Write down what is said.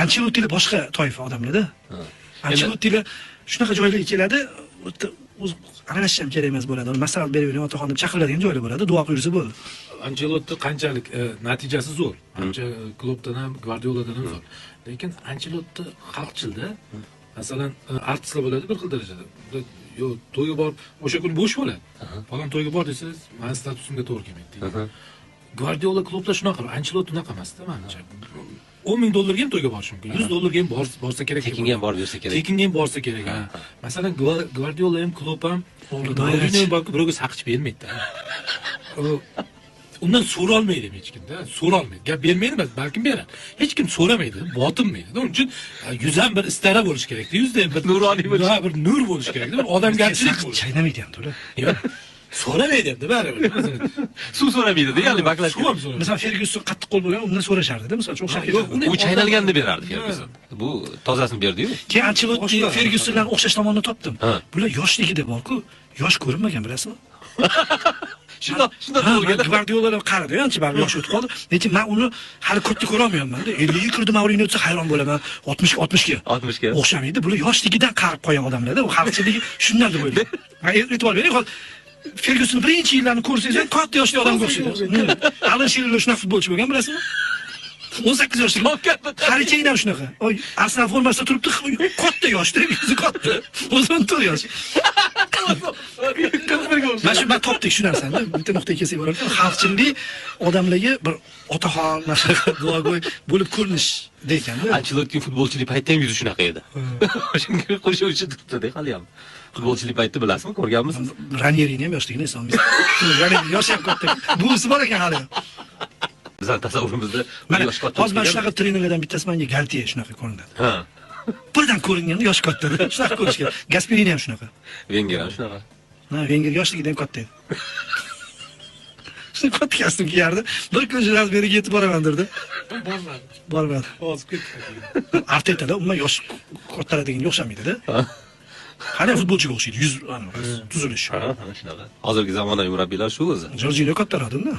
Ancelottilar boshqa toifa odamlarda. Ancelottilar shunaqa joylarga keladi, o'zi aralashish ham kerak emas bo'ladi. Masalan, berib otaxon deb chaqiriladigan joylar bo'ladi, duo qilsa bo'ldi. Ancelotti qanchalik natijasi zo'r. Ancha klubdan ham, Guardioladan ham zo'r. Lekin Ancelotti xalqchilda, masalan, artistlar bo'ladi bir xil darajada. Yo, to'yga borib, o'sha kun bo'sh bo'ladi. Falon to'yga bor desangiz, men statusimga to'g'ri kelmaydi. Guardiola klubda shunaqa, Ancelotti unaqa emas-da, menimcha. $10,000 ga ham to'yga borish mumkin. $100 ga ham borsa kerak. Tekinga ham borib bersa kerak. Tekinga ham borsa kerak. Masalan, Guardiola ham klub ham Mourinho birovga saqich bermaydi. Undan so'ra olmaydi hech kimda. So'ra olmaydi. Gap bermaydi emas, balkim beradi. Hech kim so'ramaydi, botinmaydi. Uning uchun yuzdan bir istara bo'lish kerak-da, yuzdan bir nuroniy bo'lish, bir nur bo'lish kerak-da. Bir odamgarchilik bo'lish. Chaynamaydi ham to'la. So'ramaydi ham, baribir. Suv so'ramaydi-da, ya'ni baklash. Masalan, Fergyuson qattiq qo'l bo'lgan, undan so'rashardi-da, masalan, o'xshab ketadi. U chaynalganini berardi Fergyuson. Bu tozasini berdi-yu. Keyin Ancelotti Fergyusondan o'xshash tomonini topdim. Bular yoshligida bor-ku, yosh ko'rinmagan, bilasizmi? Shunda Guardiolalar qaradi, ancha baribir yosh o'tib qoldi. Lekin men uni hali ko'pda ko'ra olmayapman-da. 50 ga kirdi Mourinho desa hayron bo'laman. 60 ga. 60 ga. O'xshamaydi. Bular yoshligidan qarib qo'ygan odamlar-da. U xalqchiligi shundan deb o'ylayman. Men e'tibor bering, hozir Fergyuson birinchi yillarni ko'rsangiz, katta yoshli odamga o'xshaydi. Alan Shearer shunaqa futbolchi bo'lgan, bilasizmi? 18 yoshli. Harry Kane ham shunaqa. Arsenal formasida turibdi, katta yoshda, yuzi katta. 14 yosh. Mana shu topdik shu narsani. Bitta nuqtaga kelsak bo'lar ekan. Xalqchilik odamlarga bir otaxon, duogo'y bo'lib ko'rinish deykan-da. Ancelotti futbolchilik paytida ham yuzi shunaqa edi. Shunga qo'shuvchi turibdi-da hali ham. Futbolchilik paytida bilasizmi, ko'rganmisiz? Ranierining ham yoshligini eslolmaysiz. Ranieri yoshi ham katta. Buvisi bor ekan hali. Bizning tasavvurimizda yosh katta. Hozir mana shunaqa trenerlardan bittasi menga Galtier shunaqa ko'rinadi. Birdan ko'ringanda yosh katta. Shunaqa ko'rish kerak. Gasperini ham shunaqa. Wenger ham shunaqa. Wenger yoshligida ham katta edi. Shuni katta kostyum kiyardi. Bir kun Razberiga yetib boramandirdi. Bormadi. Hozir ketdi. Artetada umuman yosh kattalarga o'xshamaydi-da. Qanday futbolchiga o'xshaydi? Yuz tuzilish. Shunaqa. Hozirgi zamonaviy murabbiylar shu o'zi. Jorjinyo kattaroq-da.